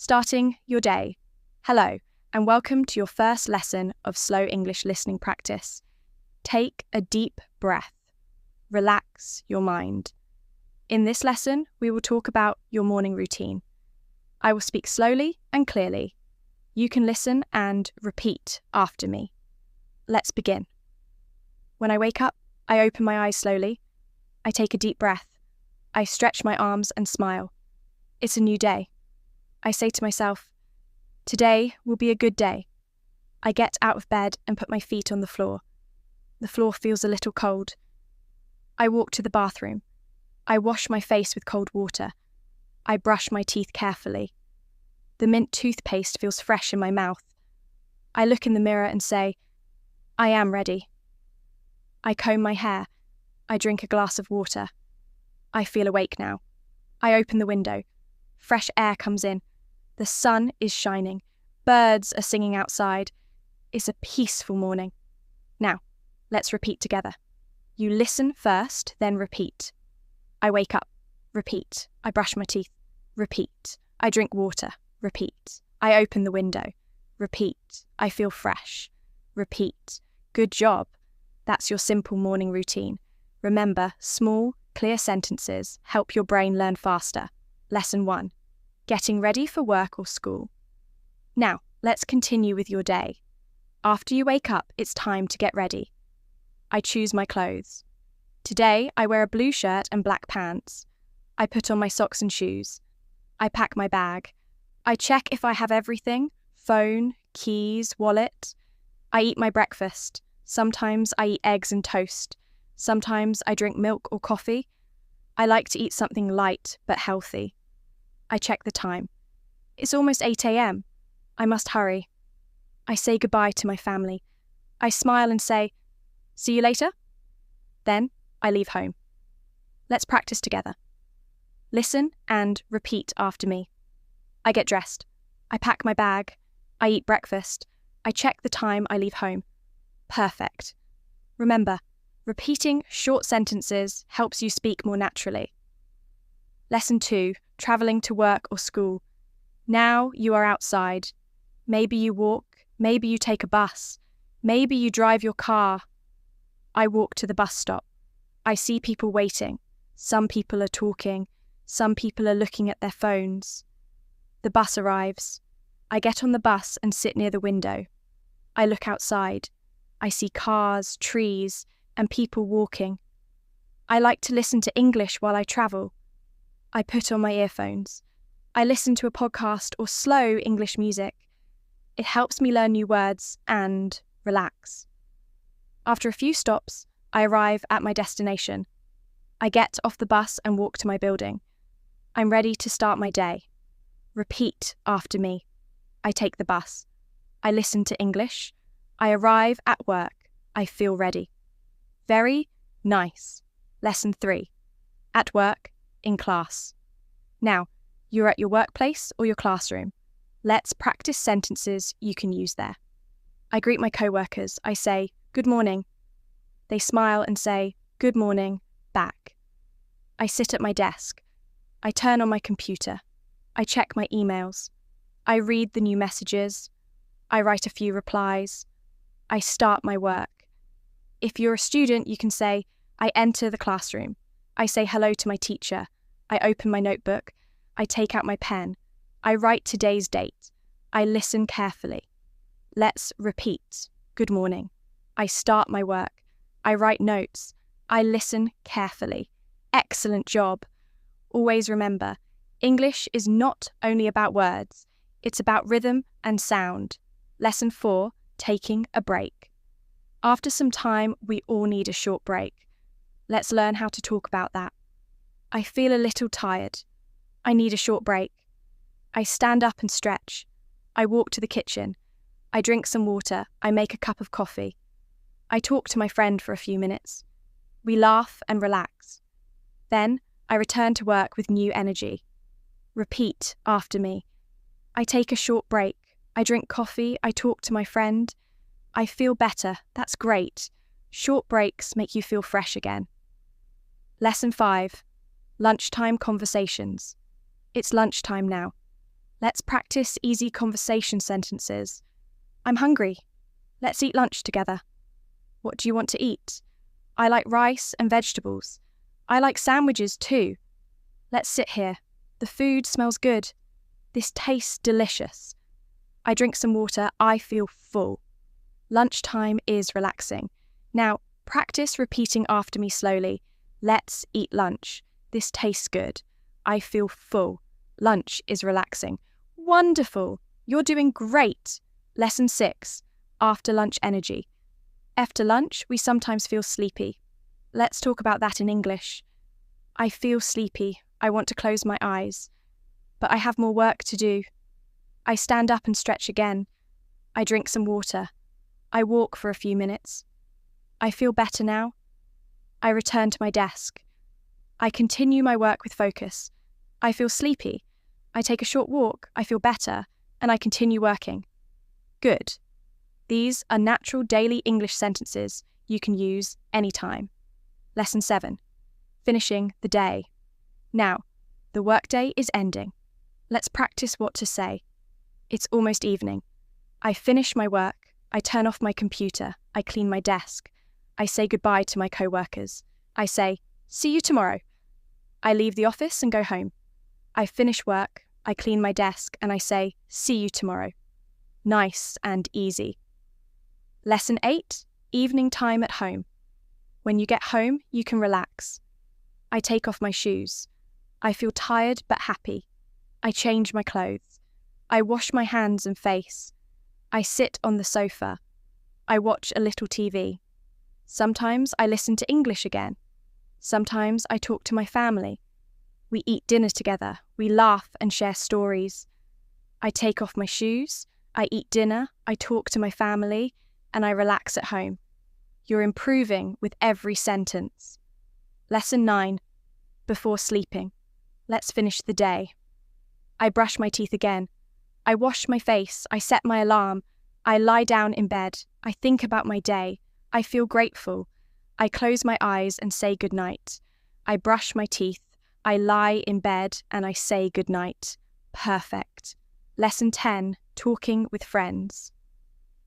Starting your day. Hello, and welcome to your first lesson of slow English listening practice. Take a deep breath. Relax your mind. In this lesson, we will talk about your morning routine. I will speak slowly and clearly. You can listen and repeat after me. Let's begin. When I wake up, I open my eyes slowly. I take a deep breath. I stretch my arms and smile. It's a new day. I say to myself, today will be a good day. I get out of bed and put my feet on the floor. The floor feels a little cold. I walk to the bathroom. I wash my face with cold water. I brush my teeth carefully. The mint toothpaste feels fresh in my mouth. I look in the mirror and say, I am ready. I comb my hair. I drink a glass of water. I feel awake now. I open the window. Fresh air comes in. The sun is shining. Birds are singing outside. It's a peaceful morning. Now, let's repeat together. You listen first, then repeat. I wake up. Repeat. I brush my teeth. Repeat. I drink water. Repeat. I open the window. Repeat. I feel fresh. Repeat. Good job. That's your simple morning routine. Remember, small, clear sentences help your brain learn faster. Lesson 1. Getting ready for work or school. Now, let's continue with your day. After you wake up, it's time to get ready. I choose my clothes. Today, I wear a blue shirt and black pants. I put on my socks and shoes. I pack my bag. I check if I have everything: phone, keys, wallet. I eat my breakfast. Sometimes I eat eggs and toast. Sometimes I drink milk or coffee. I like to eat something light but healthy. I check the time. It's almost 8 a.m. I must hurry. I say goodbye to my family. I smile and say, see you later. Then I leave home. Let's practice together. Listen and repeat after me. I get dressed. I pack my bag. I eat breakfast. I check the time I leave home. Perfect. Remember, repeating short sentences helps you speak more naturally. Lesson 2. Travelling to work or school. Now you are outside. Maybe you walk. Maybe you take a bus. Maybe you drive your car. I walk to the bus stop. I see people waiting. Some people are talking. Some people are looking at their phones. The bus arrives. I get on the bus and sit near the window. I look outside. I see cars, trees, and people walking. I like to listen to English while I travel. I put on my earphones. I listen to a podcast or slow English music. It helps me learn new words and relax. After a few stops, I arrive at my destination. I get off the bus and walk to my building. I'm ready to start my day. Repeat after me. I take the bus. I listen to English. I arrive at work. I feel ready. Very nice. Lesson 3. At work, in class. Now, you're at your workplace or your classroom. Let's practice sentences you can use there. I greet my co-workers. I say, good morning. They smile and say, good morning, back. I sit at my desk. I turn on my computer. I check my emails. I read the new messages. I write a few replies. I start my work. If you're a student, you can say, I enter the classroom. I say hello to my teacher. I open my notebook. I take out my pen. I write today's date. I listen carefully. Let's repeat. Good morning. I start my work. I write notes. I listen carefully. Excellent job. Always remember, English is not only about words. It's about rhythm and sound. Lesson 4, taking a break. After some time, we all need a short break. Let's learn how to talk about that. I feel a little tired. I need a short break. I stand up and stretch. I walk to the kitchen. I drink some water. I make a cup of coffee. I talk to my friend for a few minutes. We laugh and relax. Then I return to work with new energy. Repeat after me. I take a short break. I drink coffee. I talk to my friend. I feel better. That's great. Short breaks make you feel fresh again. Lesson 5. Lunchtime conversations. It's lunchtime now. Let's practice easy conversation sentences. I'm hungry. Let's eat lunch together. What do you want to eat? I like rice and vegetables. I like sandwiches too. Let's sit here. The food smells good. This tastes delicious. I drink some water. I feel full. Lunchtime is relaxing. Now, practice repeating after me slowly. Let's eat lunch. This tastes good. I feel full. Lunch is relaxing. Wonderful. You're doing great. Lesson 6. After lunch energy. After lunch, we sometimes feel sleepy. Let's talk about that in English. I feel sleepy. I want to close my eyes. But I have more work to do. I stand up and stretch again. I drink some water. I walk for a few minutes. I feel better now. I return to my desk. I continue my work with focus. I feel sleepy. I take a short walk. I feel better. And I continue working. Good. These are natural daily English sentences you can use anytime. Lesson 7. Finishing the day. Now, the workday is ending. Let's practice what to say. It's almost evening. I finish my work. I turn off my computer. I clean my desk. I say goodbye to my co-workers. I say, see you tomorrow. I leave the office and go home. I finish work. I clean my desk and I say, see you tomorrow. Nice and easy. Lesson 8. Evening time at home. When you get home, you can relax. I take off my shoes. I feel tired but happy. I change my clothes. I wash my hands and face. I sit on the sofa. I watch a little TV. Sometimes I listen to English again. Sometimes I talk to my family. We eat dinner together. We laugh and share stories. I take off my shoes. I eat dinner. I talk to my family. And I relax at home. You're improving with every sentence. Lesson 9. Before sleeping. Let's finish the day. I brush my teeth again. I wash my face. I set my alarm. I lie down in bed. I think about my day. I feel grateful. I close my eyes and say goodnight. I brush my teeth. I lie in bed and I say goodnight. Perfect. Lesson 10. Talking with friends.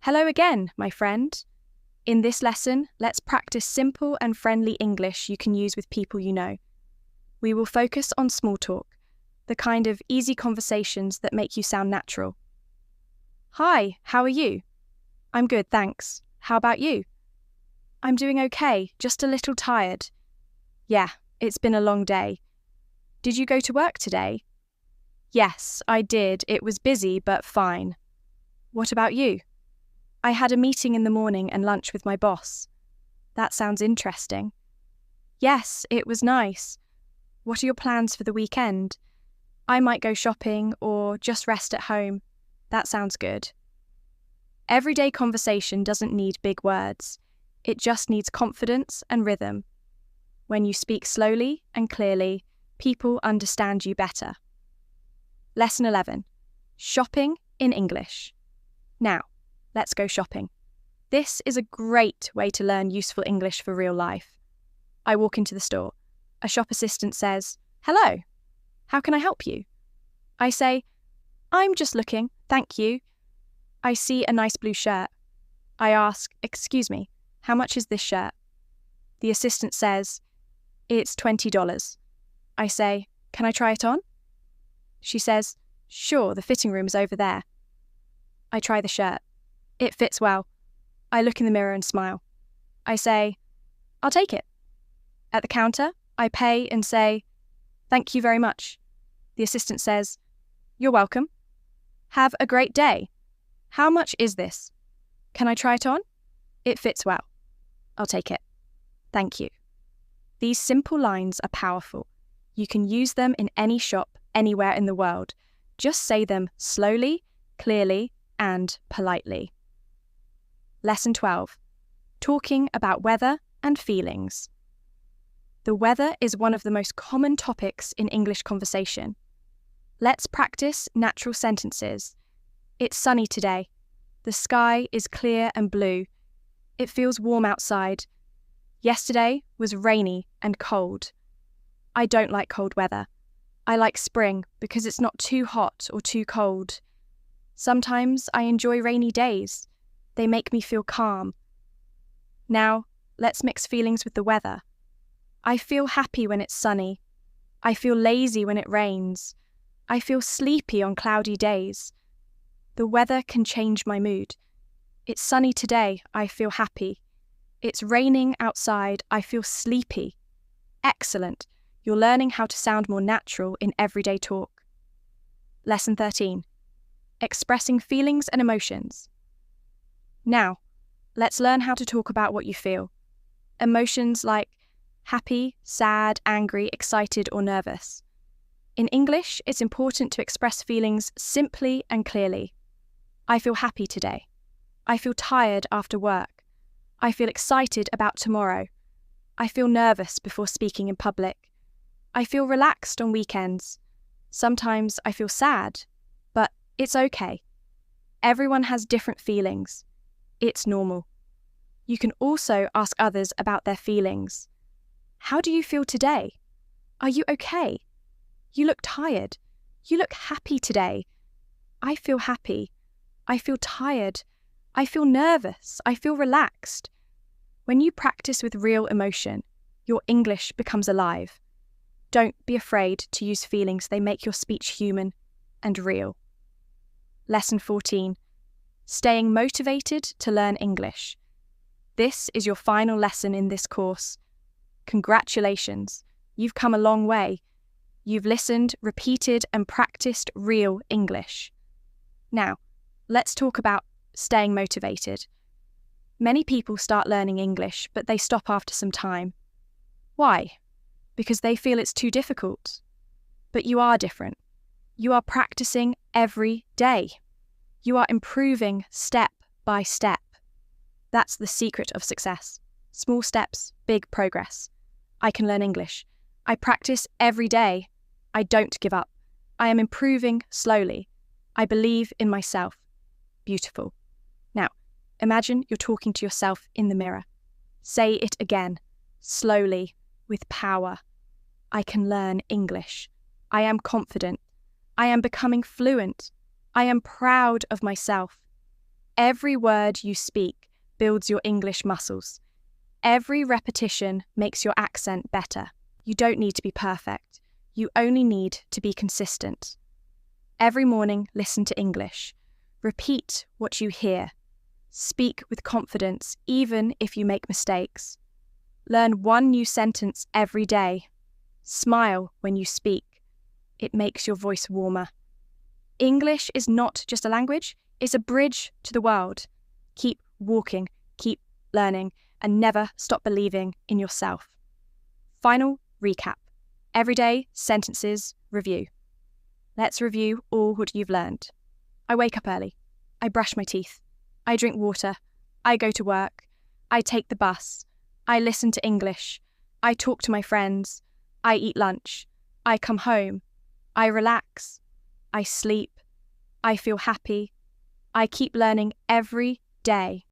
Hello again, my friend. In this lesson, let's practice simple and friendly English you can use with people you know. We will focus on small talk, the kind of easy conversations that make you sound natural. Hi, how are you? I'm good, thanks. How about you? I'm doing okay, just a little tired. Yeah, it's been a long day. Did you go to work today? Yes, I did. It was busy, but fine. What about you? I had a meeting in the morning and lunch with my boss. That sounds interesting. Yes, it was nice. What are your plans for the weekend? I might go shopping or just rest at home. That sounds good. Everyday conversation doesn't need big words. It just needs confidence and rhythm. When you speak slowly and clearly, people understand you better. Lesson 11. Shopping in English. Now, let's go shopping. This is a great way to learn useful English for real life. I walk into the store. A shop assistant says, "Hello, how can I help you?" I say, "I'm just looking, thank you." I see a nice blue shirt. I ask, "Excuse me, how much is this shirt?" The assistant says, "It's $20. I say, "Can I try it on?" She says, "Sure, the fitting room is over there." I try the shirt. It fits well. I look in the mirror and smile. I say, "I'll take it." At the counter, I pay and say, "Thank you very much." The assistant says, "You're welcome. Have a great day. How much is this? Can I try it on? It fits well. I'll take it. Thank you." These simple lines are powerful. You can use them in any shop, anywhere in the world. Just say them slowly, clearly, and politely. Lesson 12. Talking about weather and feelings. The weather is one of the most common topics in English conversation. Let's practice natural sentences. It's sunny today. The sky is clear and blue. It feels warm outside. Yesterday was rainy and cold. I don't like cold weather. I like spring because it's not too hot or too cold. Sometimes I enjoy rainy days. They make me feel calm. Now, let's mix feelings with the weather. I feel happy when it's sunny. I feel lazy when it rains. I feel sleepy on cloudy days. The weather can change my mood. It's sunny today, I feel happy. It's raining outside, I feel sleepy. Excellent. You're learning how to sound more natural in everyday talk. Lesson 13. Expressing feelings and emotions. Now, let's learn how to talk about what you feel. Emotions like happy, sad, angry, excited, or nervous. In English, it's important to express feelings simply and clearly. I feel happy today. I feel tired after work. I feel excited about tomorrow. I feel nervous before speaking in public. I feel relaxed on weekends. Sometimes I feel sad, but it's okay. Everyone has different feelings. It's normal. You can also ask others about their feelings. How do you feel today? Are you okay? You look tired. You look happy today. I feel happy. I feel tired. I feel nervous. I feel relaxed. When you practice with real emotion, your English becomes alive. Don't be afraid to use feelings. They make your speech human and real. Lesson 14. Staying motivated to learn English. This is your final lesson in this course. Congratulations, you've come a long way. You've listened, repeated, and practiced real English. Now, let's talk about staying motivated. Many people start learning English, but they stop after some time. Why? Because they feel it's too difficult. But you are different. You are practicing every day. You are improving step by step. That's the secret of success. Small steps, big progress. I can learn English. I practice every day. I don't give up. I am improving slowly. I believe in myself. Beautiful. Now, imagine you're talking to yourself in the mirror. Say it again, slowly, with power. I can learn English. I am confident. I am becoming fluent. I am proud of myself. Every word you speak builds your English muscles. Every repetition makes your accent better. You don't need to be perfect. You only need to be consistent. Every morning, listen to English. Repeat what you hear. Speak with confidence, even if you make mistakes. Learn one new sentence every day. Smile when you speak. It makes your voice warmer. English is not just a language, it's a bridge to the world. Keep walking, keep learning, and never stop believing in yourself. Final recap. Everyday sentences review. Let's review all what you've learned. I wake up early. I brush my teeth. I drink water. I go to work. I take the bus. I listen to English. I talk to my friends. I eat lunch. I come home. I relax. I sleep. I feel happy. I keep learning every day.